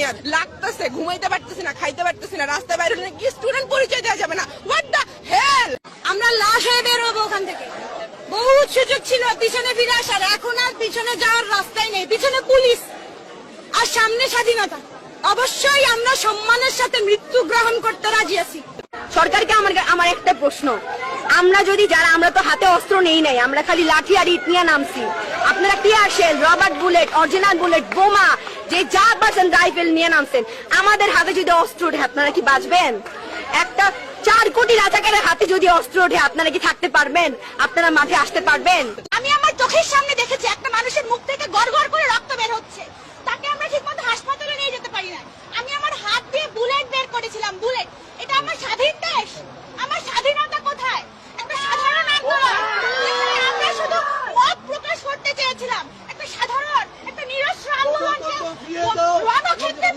মিয়া লাগতেছে, ঘুমাইতে পারতেছি না, খাইতে পারতেছি না, রাস্তায় বাইরে হলে কি স্টুডেন্ট পরিচয় দেওয়া যাবে না? What the hell! আমরা লাশ হয়ে বের হবো ওখান থেকে। বহুত সুযোগ ছিল পিছনে ফিরে আসার, এখন আর পিছনে যাওয়ার রাস্তাই নেই। পিছনে পুলিশ আর সামনে স্বাধীনতা। অবশ্যই আমরা সম্মানের সাথে মৃত্যু গ্রহণ করতে রাজি আছি। সরকারকে আমার একটা প্রশ্ন, আমরা যদি যারা আমরা তো হাতে অস্ত্র নেই নাই, আমরা খালি লাঠি আর ইট নিয়ে নামছি, আপনারা tear shell, rubber bullet, original bullet, বোমা, যে যা বাঁচেন রাইফেল নিয়ে নামছেন, আমাদের হাতে যদি অস্ত্র ওঠে আপনারা কি বাঁচবেন? একটা 4 কোটি রাজাকারের হাতে যদি অস্ত্র ওঠে আপনারা কি থাকতে পারবেন? আপনারা মাঠে আসতে পারবেন? আমি আমার চোখের সামনে দেখেছি একটা মানুষের মুখ থেকে গড়গড় করে রক্ত বের হচ্ছে, তাকে আমরা ঠিকমতো হাসপাতালে নিয়ে যেতে পারি না। আমি আমার হাত দিয়ে বুলেট বের করেছিলাম, বুলেট। এটা আমার স্বাধীন দেশ, আমার স্বাধীনতা কোথায়? একটা সাধারণ আন্দোলন, আমরা শুধু মত প্রকাশ করতে চেয়েছিলাম, একটা সাধারণ, একটা নিরস্ত্র আন্দোলনকে রণক্ষেত্রে